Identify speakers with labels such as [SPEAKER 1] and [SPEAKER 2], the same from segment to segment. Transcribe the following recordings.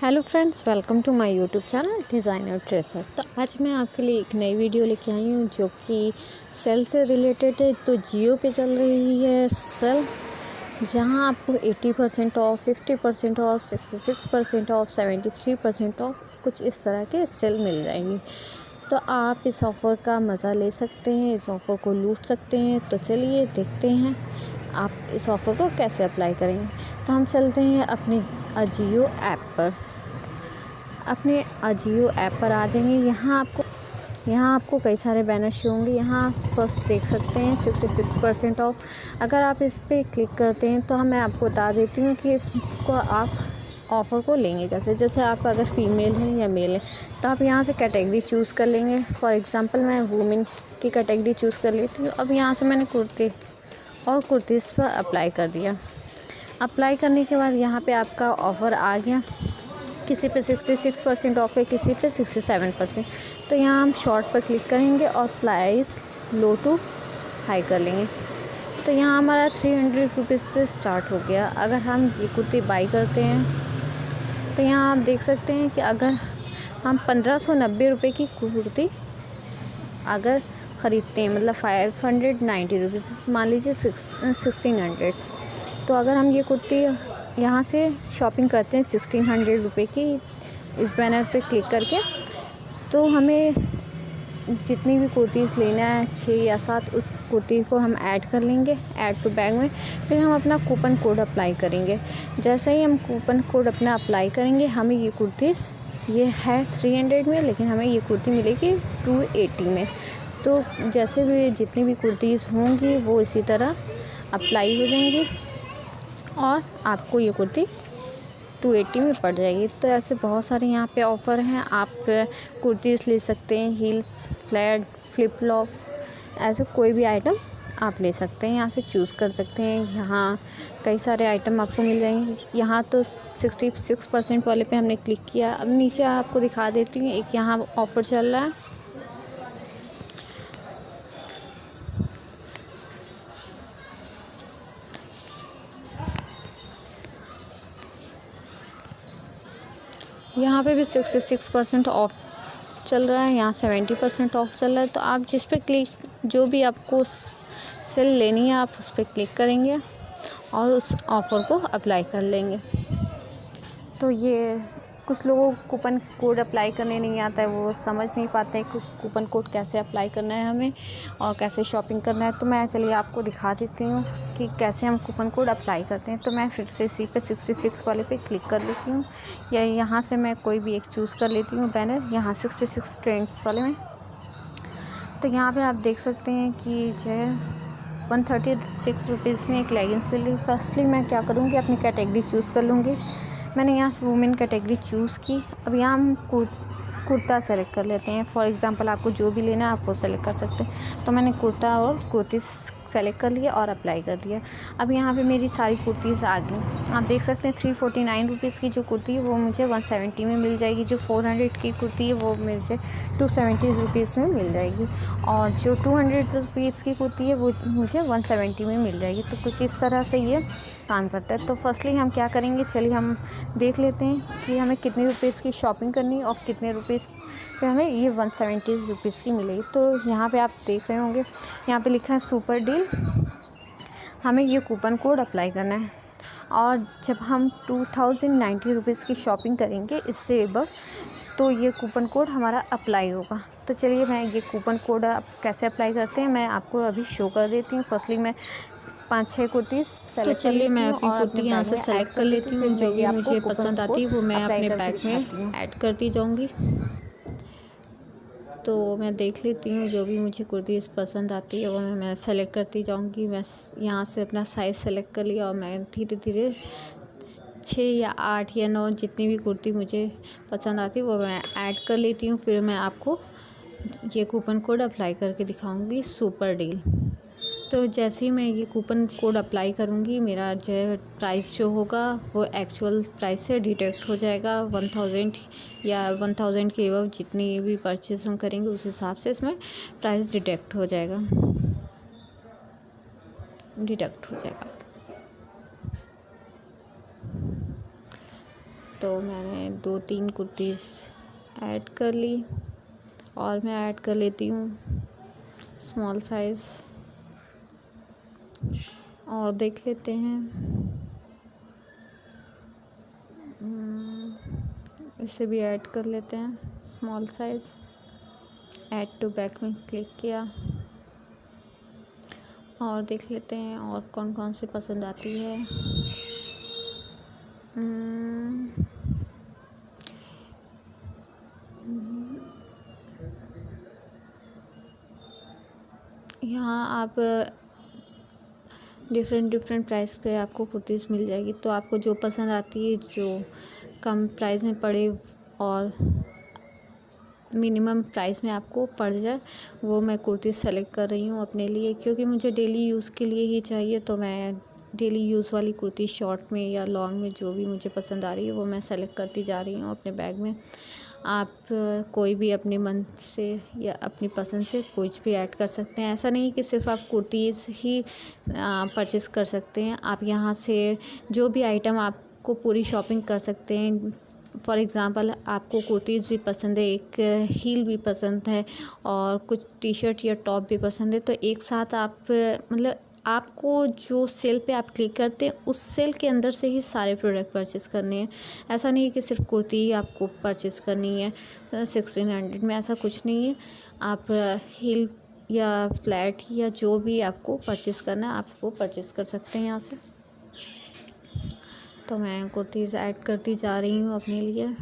[SPEAKER 1] Hello friends, welcome to my YouTube channel designer tracer. तो आज मैं आपके लिए एक नई वीडियो लेके आई हूँ जो कि सेल से रिलेटेड है। तो जियो पे चल रही है सेल, जहाँ आपको 80% ऑफ, 50% ऑफ, 66% ऑफ, 73% ऑफ, कुछ इस तरह के सेल मिल जाएंगी। तो आप इस ऑफ़र का मज़ा ले सकते हैं, इस ऑफ़र को लूट सकते हैं। तो चलिए देखते हैं आप इस ऑफ़र को कैसे अप्लाई करेंगे। तो हम चलते हैं अपने अजियो ऐप पर। अपने अजियो ऐप पर आ जाएंगे। यहाँ आपको कई सारे बैनर शो होंगे। यहाँ फर्स्ट देख सकते हैं 66% ऑफ। अगर आप इस पर क्लिक करते हैं तो मैं आपको बता देती हूँ कि इसको आप ऑफ़र को लेंगे कैसे। जैसे आप अगर फीमेल हैं या मेल हैं तो आप यहाँ से कैटेगरी चूज़ कर लेंगे। फॉर एग्ज़ाम्पल मैं वुमेन की कैटेगरी चूज़ कर लेती हूँ। अब यहाँ से मैंने कुर्तीज़ पर अप्लाई कर दिया। अप्लाई करने के बाद यहाँ पे आपका ऑफ़र आ गया। किसी पे 66% ऑफ है, किसी पे 67%। तो यहाँ हम शॉर्ट पर क्लिक करेंगे और प्राइस लो टू हाई कर लेंगे। तो यहाँ हमारा 300 रुपीज़ से स्टार्ट हो गया। अगर हम ये कुर्ती बाई करते हैं तो यहाँ आप देख सकते हैं कि अगर हम 1590 रुपये की कुर्ती अगर ख़रीदते हैं, मतलब 590 रुपीज़, मान लीजिए 1600। तो अगर हम ये कुर्ती यहाँ से शॉपिंग करते हैं 1600 रुपये की इस बैनर पे क्लिक करके, तो हमें जितनी भी कुर्तीज़ लेना है 6 या 7, उस कुर्ती को हम ऐड कर लेंगे ऐड टू बैग में। फिर हम अपना कूपन कोड अप्लाई करेंगे। जैसे ही हम कूपन कोड अपना अप्लाई करेंगे, हमें ये कुर्ती, ये है 300 में, लेकिन हमें ये कुर्ती मिलेगी 280 में। तो जैसे भी जितनी भी कुर्तीज़ होंगी वो इसी तरह अप्लाई हो जाएंगी और आपको ये कुर्ती 280 में पड़ जाएगी। तो ऐसे बहुत सारे यहाँ पे ऑफ़र हैं। आप कुर्तीज़ ले सकते हैं, हील्स, फ्लैट, फ्लिप फ्लॉप, ऐसे कोई भी आइटम आप ले सकते हैं। यहाँ से चूज़ कर सकते हैं। यहाँ कई सारे आइटम आपको मिल जाएंगे। यहाँ तो 66% वाले पे हमने क्लिक किया। अब नीचे आपको दिखा देती हूँ, एक यहाँ ऑफ़र चल रहा है। यहाँ पे भी 66% ऑफ चल रहा है, यहाँ 70% ऑफ चल रहा है। तो आप जिस पे क्लिक, जो भी आपको सेल लेनी है, आप उस पर क्लिक करेंगे और उस ऑफ़र को अप्लाई कर लेंगे। तो ये कुछ लोगों को कूपन कोड अप्लाई करने नहीं आता है, वो समझ नहीं पाते हैं कि कूपन कोड कैसे अप्लाई करना है हमें और कैसे शॉपिंग करना है। तो मैं चलिए आपको दिखा देती हूँ कि कैसे हम कूपन कोड अप्लाई करते हैं। तो मैं फिर से इसी पे 66 वाले पे क्लिक कर लेती हूँ, या यहाँ से मैं कोई भी एक चूज़ कर लेती हूँ बैनर, यहाँ 66 ट्रेंड्स वाले में। तो यहाँ पे आप देख सकते हैं कि जो है 136 रुपीज़ में एक लेगिंग्स मिल रही। फर्स्टली मैं क्या करूँगी, अपनी कैटेगरी चूज़ कर लूँगी। मैंने यहाँ से वुमेन कैटेगरी चूज़ की। अब यहाँ हम कुर्ता सेलेक्ट कर लेते हैं। फॉर एग्ज़ाम्पल आपको जो भी लेना है आप वो सेलेक्ट कर सकते हैं। तो मैंने कुर्ता और कुर्ती सेलेक्ट कर लिया और अप्लाई कर दिया। अब यहाँ पे मेरी सारी कुर्तीज़ आ गई। आप देख सकते हैं 349 रुपीज़ की जो कुर्ती है वो मुझे 170 में मिल जाएगी। जो 400 की कुर्ती है वो मुझे 270 रुपीज़ में मिल जाएगी। और जो 200 रुपीज़ की कुर्ती है वो मुझे 170 में मिल जाएगी। तो कुछ इस तरह से ये काम करता है। तो फर्स्टली हम क्या करेंगे, चलिए हम देख लेते हैं कि हमें कितने रुपीज़ की शॉपिंग करनी है और कितने रुपीज़ पे हमें ये 170 रुपीज़ की मिलेगी। तो यहाँ पे आप देख रहे होंगे, यहाँ पे लिखा है सुपर डील। हमें ये कूपन कोड अप्लाई करना है और जब हम 2090 रुपीज़ की शॉपिंग करेंगे इससे एबव, तो ये कूपन कोड हमारा अप्लाई होगा। तो चलिए मैं ये कूपन कोड कैसे अप्लाई करते हैं मैं आपको अभी शो कर देती हूँ। फर्स्टली मैं 5-6 कुर्तीज़ सेलेक्ट कर लेती हूँ।
[SPEAKER 2] मैं अपनी कुर्ती यहाँ से सेलेक्ट कर लेती हूँ। जो भी मुझे पसंद आती है वो मैं अपने बैग में ऐड करती जाऊँगी। तो मैं देख लेती हूँ जो भी मुझे कुर्ती पसंद आती है वो मैं सेलेक्ट करती जाऊँगी। मैं यहाँ से अपना साइज़ सेलेक्ट कर लिया और मैं धीरे धीरे 6 या 8 या 9 जितनी भी कुर्ती मुझे पसंद आती है वो मैं ऐड कर लेती हूँ। फिर मैं आपको ये कूपन कोड अप्लाई करके दिखाऊंगी, सुपर डील। तो जैसे ही मैं ये कूपन कोड अप्लाई करूँगी, मेरा जो है प्राइस जो होगा वो एक्चुअल प्राइस से डिडक्ट हो जाएगा। 1000 या 1000 के अबव जितनी भी परचेज़ हम करेंगे उस हिसाब से इसमें प्राइस डिडक्ट हो जाएगा। तो मैंने 2-3 कुर्तीज़ ऐड कर ली और मैं ऐड कर लेती हूँ स्मॉल साइज़ और देख लेते हैं। इसे भी ऐड कर लेते हैं small size. Add to back में क्लिक किया और देख लेते हैं और कौन कौन सी पसंद आती है। यहाँ आप डिफरेंट प्राइस पे आपको कुर्तीज़ मिल जाएगी, तो आपको जो पसंद आती है, जो कम प्राइस में पड़े और मिनिमम प्राइस में आपको पड़ जाए, वो मैं कुर्ती सेलेक्ट कर रही हूँ अपने लिए, क्योंकि मुझे डेली यूज़ के लिए ही चाहिए। तो मैं डेली यूज़ वाली कुर्ती शॉर्ट में या लॉन्ग में जो भी मुझे पसंद आ रही है वो मैं सेलेक्ट करती जा रही हूँ अपने बैग में। आप कोई भी अपने मन से या अपनी पसंद से कुछ भी ऐड कर सकते हैं। ऐसा नहीं कि सिर्फ आप कुर्तीज़ ही परचेज़ कर सकते हैं, आप यहाँ से जो भी आइटम आपको पूरी शॉपिंग कर सकते हैं। फॉर एग्ज़ाम्पल आपको कुर्तीज़ भी पसंद है, एक हील भी पसंद है और कुछ टी शर्ट या टॉप भी पसंद है, तो एक साथ आप मतलब आपको जो सेल पे आप क्लिक करते हैं उस सेल के अंदर से ही सारे प्रोडक्ट परचेज़ करने हैं। ऐसा नहीं है कि सिर्फ कुर्ती ही आपको परचेज़ करनी है 1600 में, ऐसा कुछ नहीं है। आप हील या फ्लैट या जो भी आपको परचेज़ करना है आप वो परचेज़ कर सकते हैं यहाँ से। तो मैं कुर्तीज़ ऐड करती जा रही हूँ अपने लिए।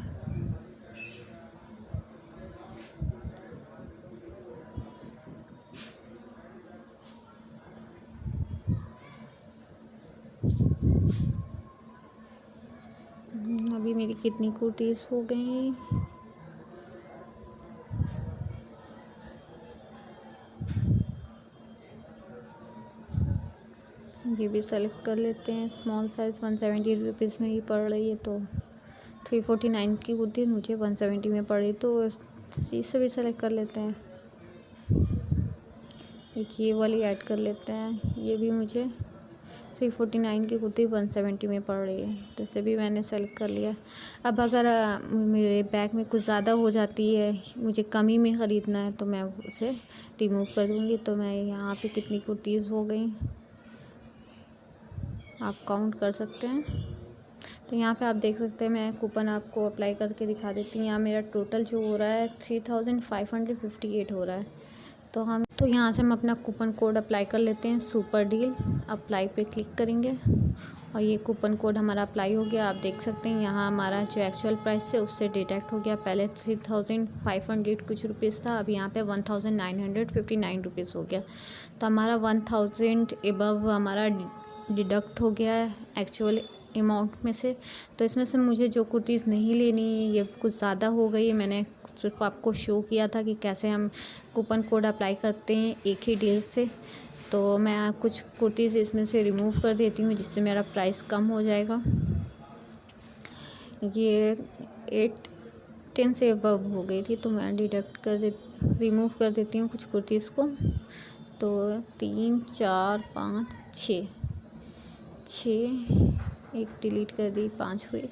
[SPEAKER 2] अभी मेरी कितनी कुर्तीज़ हो गई? ये भी सेलेक्ट कर लेते हैं। स्मॉल साइज़ 170 रुपीज़ में ही पड़ रही है, तो 349 की कुर्ती मुझे 170 में पड़ी, तो इसे भी सेलेक्ट कर लेते हैं। एक ये वाली ऐड कर लेते हैं, ये भी मुझे 349 की कुर्ती 170 में पड़ रही है, तो इसे भी मैंने सेलेक्ट कर लिया। अब अगर मेरे बैग में कुछ ज़्यादा हो जाती है, मुझे कमी में ख़रीदना है, तो मैं उसे रिमूव कर दूँगी। तो मैं यहाँ पे कितनी कुर्तीज़ हो गई आप काउंट कर सकते हैं। तो यहाँ पे आप देख सकते हैं, मैं कूपन आपको अप्लाई करके दिखा देती हूँ। यहाँ मेरा टोटल जो हो रहा है 3558 हो रहा है। तो यहाँ से हम अपना कूपन कोड अप्लाई कर लेते हैं, सुपर डील। अप्लाई पे क्लिक करेंगे और ये कूपन कोड हमारा अप्लाई हो गया। आप देख सकते हैं यहाँ हमारा जो एक्चुअल प्राइस है उससे डिडक्ट हो गया। पहले 3500 कुछ रुपीज़ था, अब यहाँ पे 1959 रुपीज़ हो गया। तो हमारा 1000 एबव हमारा डिडक्ट हो गया है एक्चुअल अमाउंट में से। तो इसमें से मुझे जो कुर्तीज़ नहीं लेनी है, ये कुछ ज़्यादा हो गई है, मैंने सिर्फ आपको शो किया था कि कैसे हम कूपन कोड अप्लाई करते हैं एक ही डील से। तो मैं कुछ कुर्तीज़ इसमें से रिमूव कर देती हूँ जिससे मेरा प्राइस कम हो जाएगा। ये 810 से अबव हो गई थी, तो मैं रिमूव कर देती हूँ कुछ कुर्तीज़ को। तो 3 4 5 6 एक डिलीट कर दी, 5 हुए,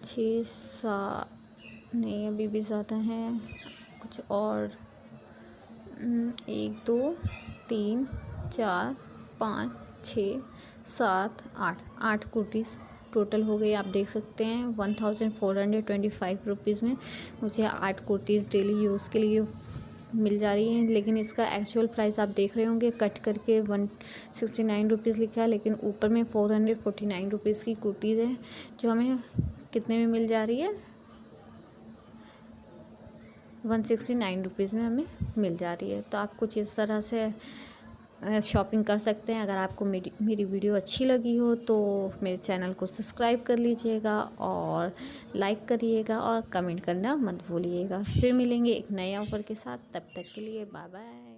[SPEAKER 2] 6 7 नहीं अभी भी ज़्यादा है, कुछ और 1 2 3 4 5 6 7 8 कुर्तीज़ टोटल हो गई। आप देख सकते हैं 1425 रुपीज़ में मुझे 8 कुर्तीज़ डेली यूज़ के लिए मिल जा रही हैं। लेकिन इसका एक्चुअल प्राइस आप देख रहे होंगे, कट करके 169 रुपीज़ लिखा है, लेकिन ऊपर में 449 रुपीज़ की कुर्तीज़ है जो हमें कितने में मिल जा रही है, 169 रुपीज़ में हमें मिल जा रही है। तो आप कुछ इस तरह से शॉपिंग कर सकते हैं। अगर आपको मेरी वीडियो अच्छी लगी हो तो मेरे चैनल को सब्सक्राइब कर लीजिएगा और लाइक करिएगा और कमेंट करना मत भूलिएगा। फिर मिलेंगे एक नए ऑफ़र के साथ, तब तक के लिए बाय बाय।